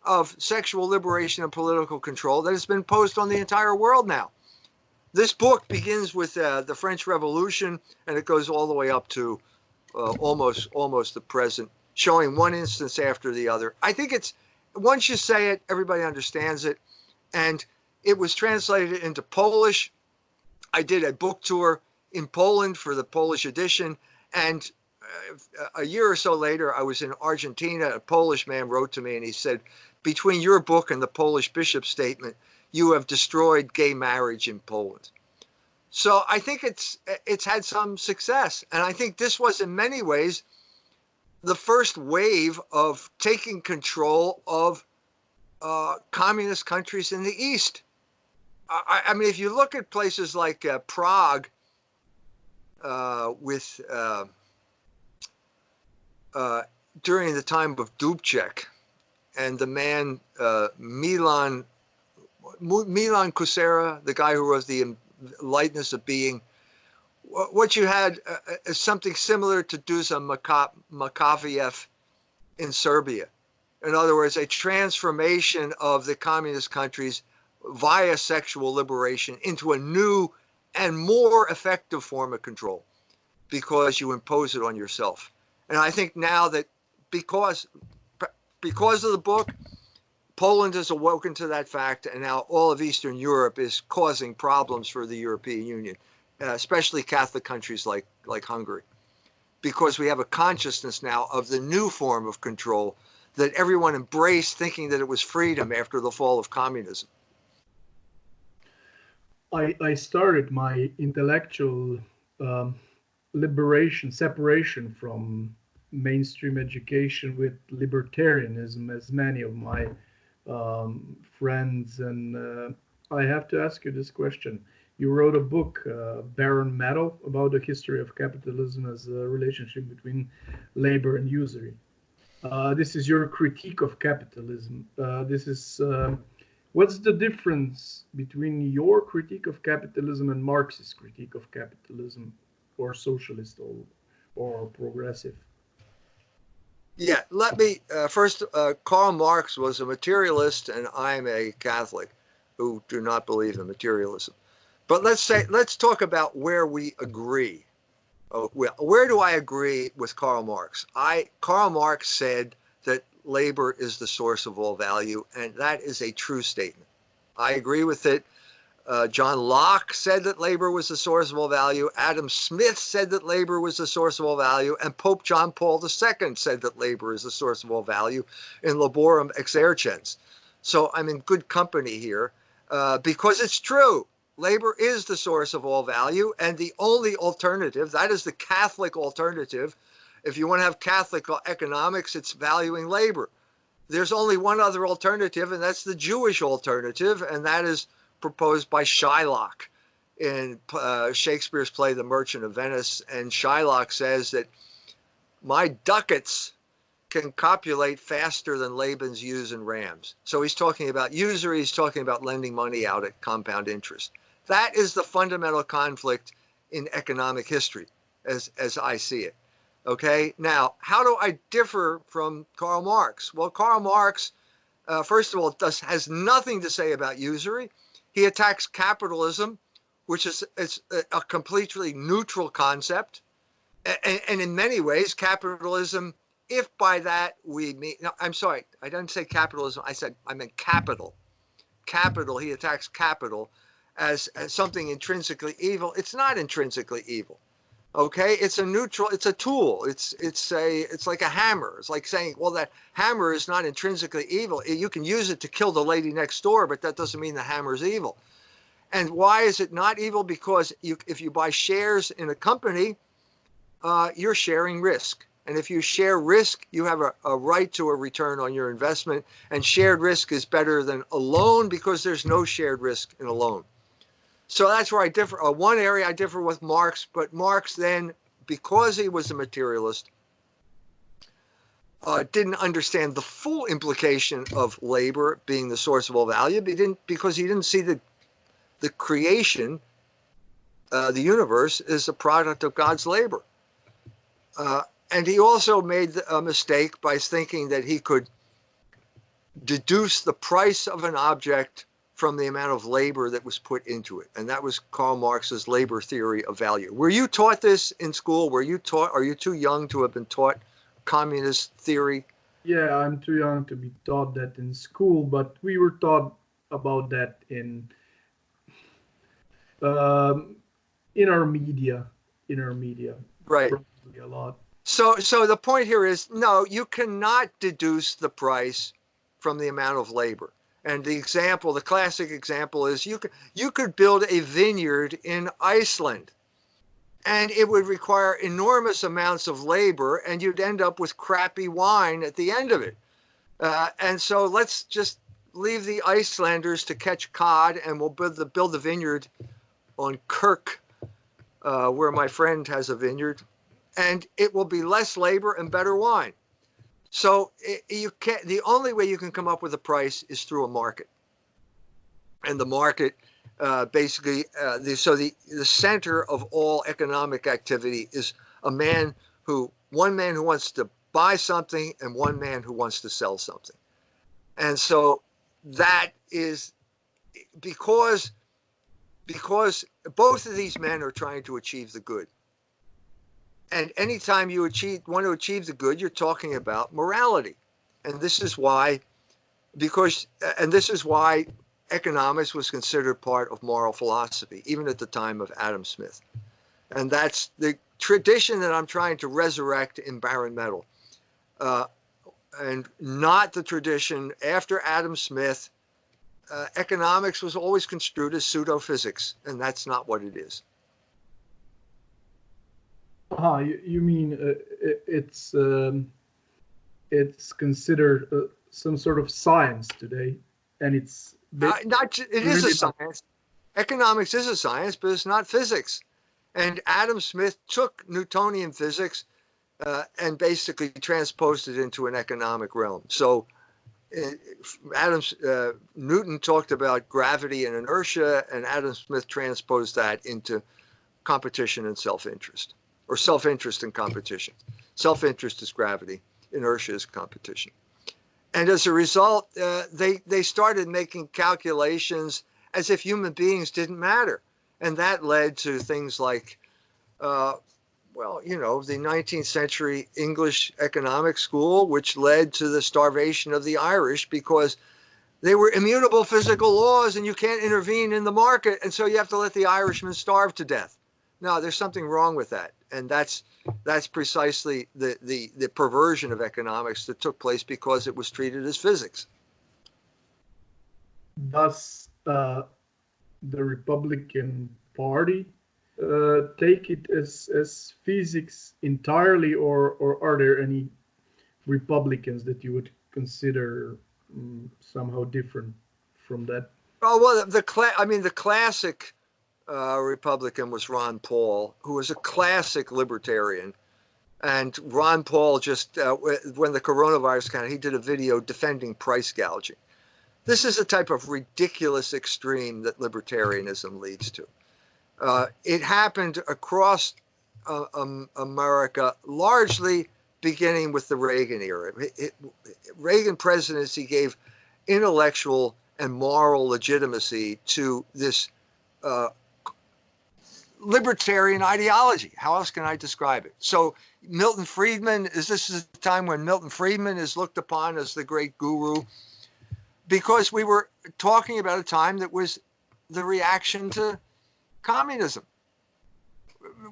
of sexual liberation and political control that has been imposed on the entire world now. This book begins with the French Revolution, and it goes all the way up to almost the present, showing one instance after the other. I think once you say it, everybody understands it. And it was translated into Polish. I did a book tour in Poland for the Polish edition. And a year or so later, I was in Argentina. A Polish man wrote to me and he said, between your book and the Polish bishop's statement, you have destroyed gay marriage in Poland. So I think it's had some success. And I think this was in many ways the first wave of taking control of communist countries in the East. I mean, if you look at places like Prague, during the time of Dubček, and the man Milan Kundera, the guy who wrote The Lightness of Being, what you had is something similar to Dusan Makavejev in Serbia. In other words, a transformation of the communist countries via sexual liberation into a new and more effective form of control because you impose it on yourself. And I think now that because of the book, Poland has awoken to that fact, and now all of Eastern Europe is causing problems for the European Union, especially Catholic countries like Hungary, because we have a consciousness now of the new form of control that everyone embraced, thinking that it was freedom after the fall of communism. I started my intellectual separation from mainstream education with libertarianism, as many of my friends, and I have to ask you this question. You wrote a book, Baron Metal, about the history of capitalism as a relationship between labor and usury. This is your critique of capitalism. What's the difference between your critique of capitalism and Marxist critique of capitalism, or socialist or progressive? Yeah, let me first. Karl Marx was a materialist, and I'm a Catholic who do not believe in materialism. But let's talk about where we agree. Where do I agree with Karl Marx? Karl Marx said that labor is the source of all value, and that is a true statement. I agree with it. John Locke said that labor was the source of all value. Adam Smith said that labor was the source of all value. And Pope John Paul II said that labor is the source of all value in Laborem Exercens. So I'm in good company here because it's true. Labor is the source of all value, and the only alternative, that is the Catholic alternative. If you want to have Catholic economics, it's valuing labor. There's only one other alternative, and that's the Jewish alternative, and that is proposed by Shylock in Shakespeare's play The Merchant of Venice. And Shylock says that my ducats can copulate faster than Laban's ewes and rams. So he's talking about usury, he's talking about lending money out at compound interest. That is the fundamental conflict in economic history, as I see it. Okay, now, how do I differ from Karl Marx? Well, Karl Marx, first of all, has nothing to say about usury. He attacks capitalism, which is a completely neutral concept. And in many ways, capitalism, if by that we mean, no, I'm sorry, I didn't say capitalism, I meant capital. Capital, he attacks capital as something intrinsically evil. It's not intrinsically evil. Okay, it's a neutral, it's a tool. It's like a hammer. It's like saying, well, that hammer is not intrinsically evil. You can use it to kill the lady next door, but that doesn't mean the hammer is evil. And why is it not evil? Because if you buy shares in a company, you're sharing risk. And if you share risk, you have a right to a return on your investment. And shared risk is better than a loan because there's no shared risk in a loan. So that's where I differ. One area I differ with Marx, but Marx then, because he was a materialist, didn't understand the full implication of labor being the source of all value. Because he didn't see the creation, the universe, is a product of God's labor. And he also made a mistake by thinking that he could deduce the price of an object from the amount of labor that was put into it. And that was Karl Marx's labor theory of value. Were you taught this in school? Are you too young to have been taught communist theory? Yeah, I'm too young to be taught that in school, but we were taught about that in our media. Right. Probably a lot. So the point here is, no, you cannot deduce the price from the amount of labor. And the classic example is you could build a vineyard in Iceland, and it would require enormous amounts of labor, and you'd end up with crappy wine at the end of it. And so let's just leave the Icelanders to catch cod, and we'll build the vineyard on Kirk, where my friend has a vineyard, and it will be less labor and better wine. So the only way you can come up with a price is through a market. And the market basically, the center of all economic activity is one man who wants to buy something and one man who wants to sell something. And so that is because both of these men are trying to achieve the good. And anytime you want to achieve the good, you're talking about morality. And this is why economics was considered part of moral philosophy, even at the time of Adam Smith. And that's the tradition that I'm trying to resurrect in Barren Metal. And not the tradition after Adam Smith. Economics was always construed as pseudo-physics, and that's not what it is. You mean it's considered some sort of science today, and it's it is a science. Economics is a science, but it's not physics. And Adam Smith took Newtonian physics and basically transposed it into an economic realm. So Newton talked about gravity and inertia, and Adam Smith transposed that into competition and self-interest, or self-interest and competition. Self-interest is gravity, inertia is competition. And as a result, they started making calculations as if human beings didn't matter. And that led to things like, the 19th century English economic school, which led to the starvation of the Irish because they were immutable physical laws and you can't intervene in the market. And so you have to let the Irishmen starve to death. No, there's something wrong with that. And that's precisely the perversion of economics that took place because it was treated as physics. Thus, the Republican Party take it as physics entirely, or are there any Republicans that you would consider somehow different from that? Oh, well, the classic Republican was Ron Paul, who was a classic libertarian. And Ron Paul just, when the coronavirus came, he did a video defending price gouging. This is a type of ridiculous extreme that libertarianism leads to. It happened across America, largely beginning with the Reagan era. Reagan presidency gave intellectual and moral legitimacy to this libertarian ideology. How else can I describe it? So Milton Friedman, this is a time when Milton Friedman is looked upon as the great guru, because we were talking about a time that was the reaction to communism.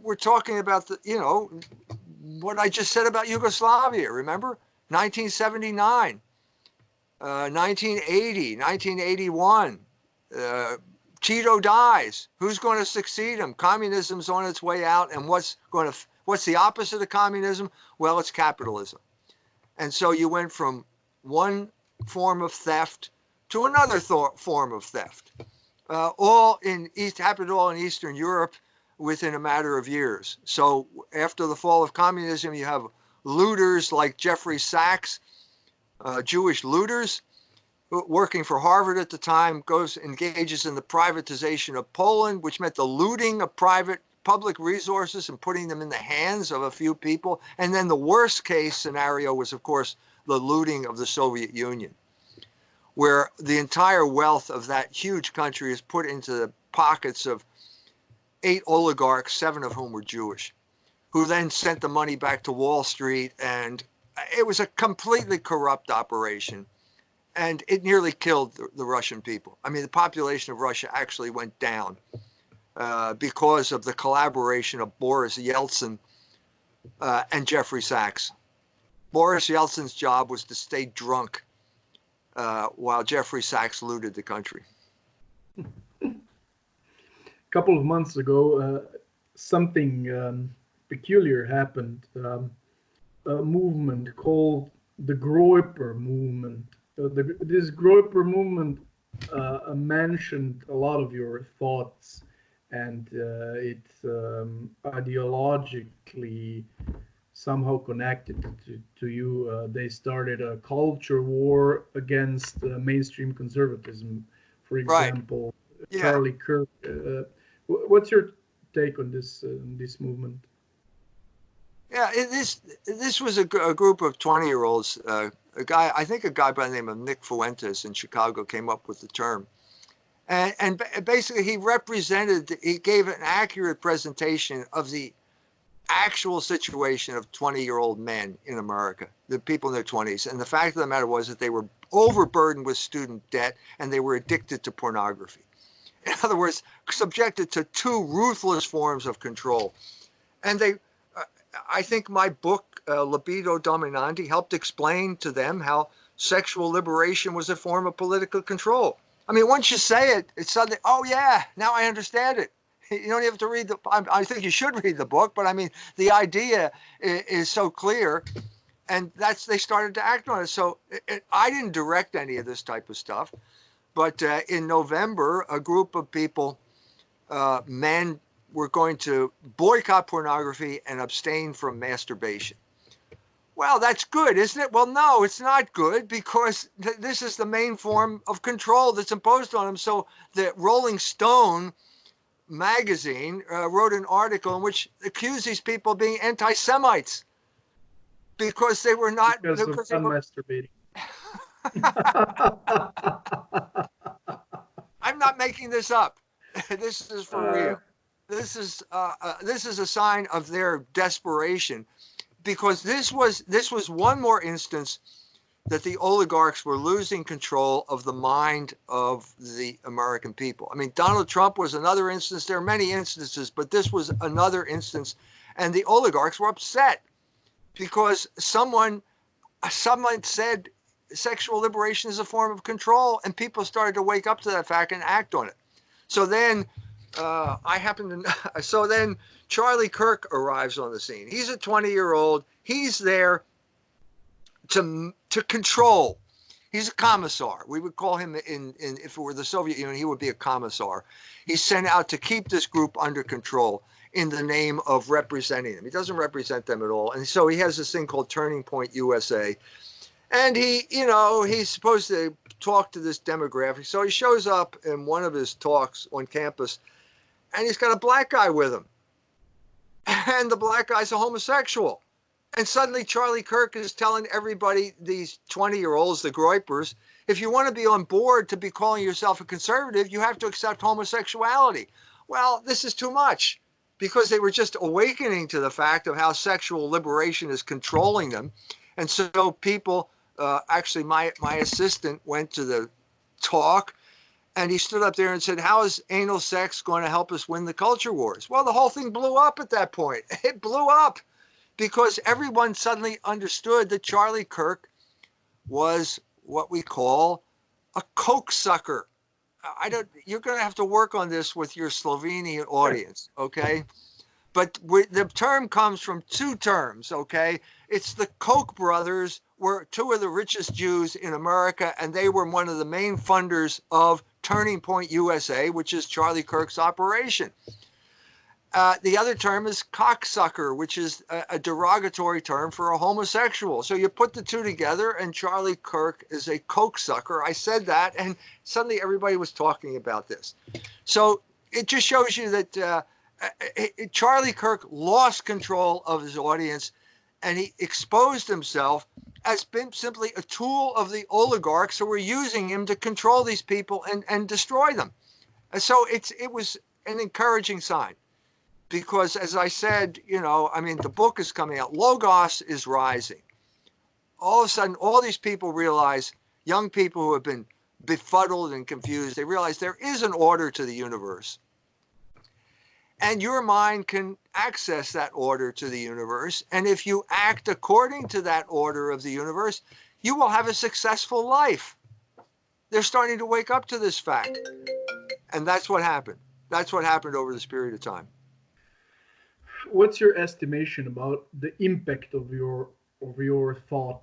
We're talking about what I just said about Yugoslavia, remember? 1979, 1980, 1981, Tito dies. Who's going to succeed him? Communism's on its way out, and what's the opposite of communism? Well, it's capitalism. And so you went from one form of theft to another form of theft. Happened all in Eastern Europe within a matter of years. So after the fall of communism, you have looters like Jeffrey Sachs, Jewish looters, working for Harvard at the time, engages in the privatization of Poland, which meant the looting of public resources and putting them in the hands of a few people. And then the worst case scenario was, of course, the looting of the Soviet Union, where the entire wealth of that huge country is put into the pockets of 8 oligarchs, 7 of whom were Jewish, who then sent the money back to Wall Street. And it was a completely corrupt operation. And it nearly killed the Russian people. I mean, the population of Russia actually went down because of the collaboration of Boris Yeltsin and Jeffrey Sachs. Boris Yeltsin's job was to stay drunk while Jeffrey Sachs looted the country. A couple of months ago, something peculiar happened. A movement called the Groyper movement. This Groyper movement mentioned a lot of your thoughts, and it's ideologically somehow connected to you. They started a culture war against mainstream conservatism, for example. Right. Yeah. Charlie Kirk. What's your take on this movement? Yeah, this was a group of 20-year-olds. I think a guy by the name of Nick Fuentes in Chicago came up with the term. And basically he gave an accurate presentation of the actual situation of 20-year-old men in America, the people in their 20s. And the fact of the matter was that they were overburdened with student debt and they were addicted to pornography. In other words, subjected to two ruthless forms of control. And I think my book, Libido Dominandi, helped explain to them how sexual liberation was a form of political control. I mean, once you say it, it's suddenly, oh yeah, now I understand it. You don't have to read I think you should read the book, but I mean, the idea is so clear, and they started to act on it. So I didn't direct any of this type of stuff, but in November, a group of people, men, were going to boycott pornography and abstain from masturbation. Well, that's good, isn't it? Well, no, it's not good, because this is the main form of control that's imposed on them. So the Rolling Stone magazine wrote an article in which accused these people of being anti-Semites because they were not... Because of masturbating. I'm not making this up. This is for real. This is a sign of their desperation, because this was one more instance that the oligarchs were losing control of the mind of the American people. I mean, Donald Trump was another instance. There are many instances, but this was another instance. And the oligarchs were upset because someone said sexual liberation is a form of control, and people started to wake up to that fact and act on it. So then so then Charlie Kirk arrives on the scene. He's a 20-year-old. He's there to control. He's a commissar. We would call him if it were the Soviet Union, he would be a commissar. He's sent out to keep this group under control in the name of representing them. He doesn't represent them at all. And so he has this thing called Turning Point USA. And he's supposed to talk to this demographic. So he shows up in one of his talks on campus, and he's got a black guy with him. And the black guy's a homosexual. And suddenly Charlie Kirk is telling everybody, these 20-year-olds, the Groypers, if you want to be on board to be calling yourself a conservative, you have to accept homosexuality. Well, this is too much, because they were just awakening to the fact of how sexual liberation is controlling them. And so people, actually my assistant went to the talk, and he stood up there and said, how is anal sex going to help us win the culture wars? Well, the whole thing blew up at that point. It blew up because everyone suddenly understood that Charlie Kirk was what we call a coke sucker. You're going to have to work on this with your Slovenian audience, okay? But the term comes from two terms, okay? It's the Koch brothers were two of the richest Jews in America, and they were one of the main funders of Turning Point USA, which is Charlie Kirk's operation. The other term is cocksucker, which is a derogatory term for a homosexual. So you put the two together, and Charlie Kirk is a cokesucker. I said that, and suddenly everybody was talking about this. So it just shows you that Charlie Kirk lost control of his audience, and he exposed himself as being simply a tool of the oligarchs who were using him to control these people and destroy them. And so it was an encouraging sign. Because as I said, the book is coming out. Logos is rising. All of a sudden, all these people realize, young people who have been befuddled and confused, they realize there is an order to the universe. And your mind can access that order to the universe. And if you act according to that order of the universe, you will have a successful life. They're starting to wake up to this fact. And that's what happened. That's what happened over this period of time. What's your estimation about the impact of your thought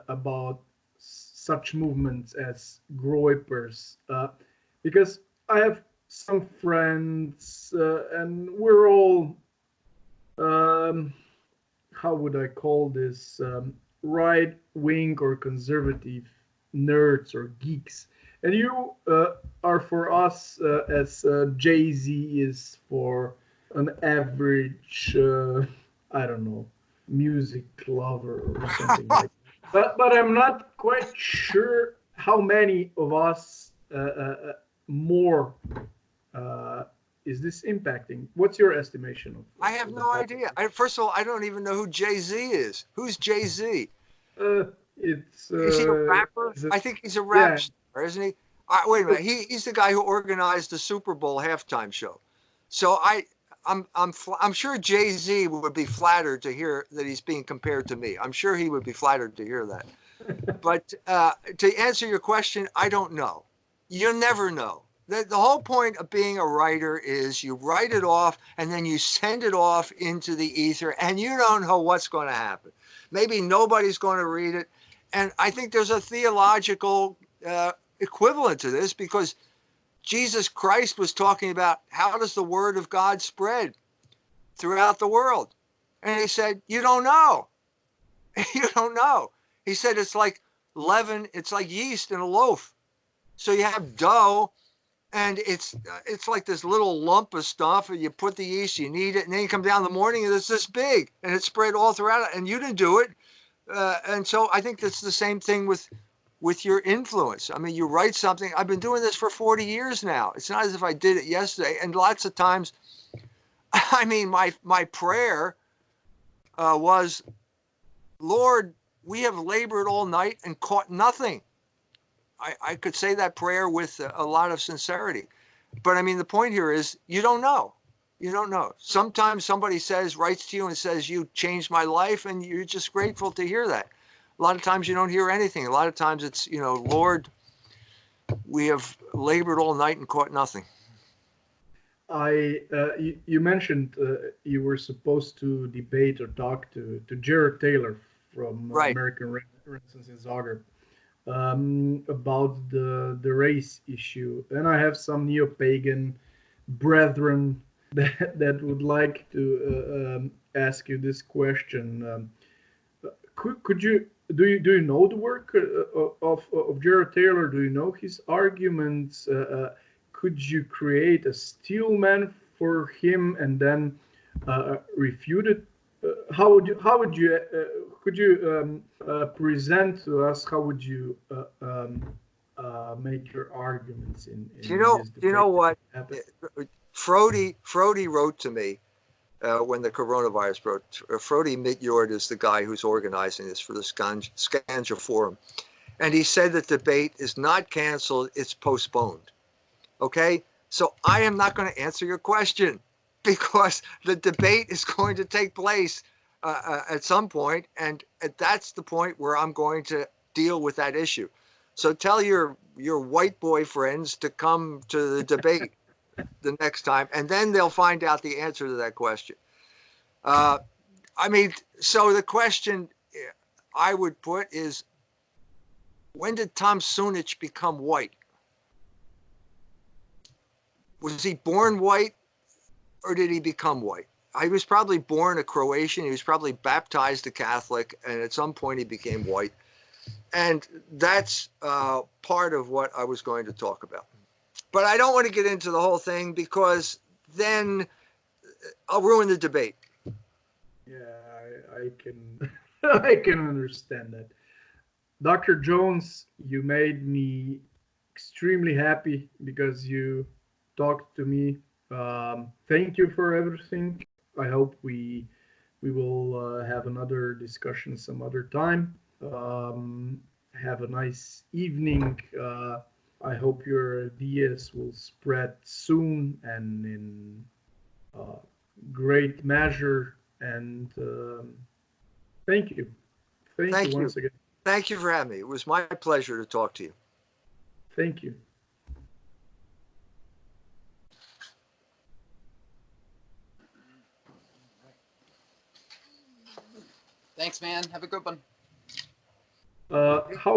about such movements as Groypers? Because I have some friends, and we're all, how would I call this, right-wing or conservative nerds or geeks. And you are for us as Jay-Z is for an average, I don't know, music lover or something like that. But I'm not quite sure how many of us more is this impacting. What's your estimation of? I have no idea. First of all, I don't even know who Jay-Z is. Who's Jay-Z? Is he a rapper? I think he's a rap star, isn't he? Wait a minute. He's the guy who organized the Super Bowl halftime show. So I'm sure Jay-Z would be flattered to hear that he's being compared to me. I'm sure he would be flattered to hear that. But to answer your question, I don't know. You never know. The whole point of being a writer is you write it off and then you send it off into the ether and you don't know what's going to happen. Maybe nobody's going to read it. And I think there's a theological equivalent to this, because Jesus Christ was talking about how does the word of God spread throughout the world? And he said, you don't know. You don't know. He said, it's like leaven, it's like yeast in a loaf. So you have dough, and it's like this little lump of stuff, and you put the yeast, you knead it, and then you come down in the morning and it's this big, and it's spread all throughout it, and you didn't do it. And so I think that's the same thing with your influence. I mean, you write something. I've been doing this for 40 years now. It's not as if I did it yesterday. And lots of times, I mean, my prayer was, Lord, we have labored all night and caught nothing. I could say that prayer with a lot of sincerity. But I mean, the point here is you don't know. You don't know. Sometimes somebody writes to you and says, you changed my life, and you're just grateful to hear that. A lot of times you don't hear anything. A lot of times it's, Lord, we have labored all night and caught nothing. You mentioned you were supposed to debate or talk to Jared Taylor from American Renaissance in Zagreb about the race issue. And I have some neo-pagan brethren that would like to ask you this question. Could you do you know the work of Jared Taylor? Do you know his arguments? Could you create a steel man for him and then refute it? How would you could you present to us? How would you make your arguments in this debate? You know what? Frody wrote to me when the coronavirus broke. Frody Medjugorje is the guy who's organizing this for the Skanja Forum. And he said that debate is not canceled, it's postponed. Okay? So I am not going to answer your question, because the debate is going to take place at some point, and that's the point where I'm going to deal with that issue. So tell your white boy friends to come to the debate the next time, and then they'll find out the answer to that question. I mean, so the question I would put is, when did Tom Sunich become white? Was he born white, or did he become white? He was probably born a Croatian. He was probably baptized a Catholic, and at some point he became white. And that's part of what I was going to talk about. But I don't want to get into the whole thing, because then I'll ruin the debate. Yeah, I can I can understand that. Dr. Jones, you made me extremely happy because you talked to me. Thank you for everything. I hope we will have another discussion some other time. Have a nice evening. I hope your ideas will spread soon and in great measure. And thank you. Thank you once again. Thank you for having me. It was my pleasure to talk to you. Thank you. Thanks, man. Have a good one. How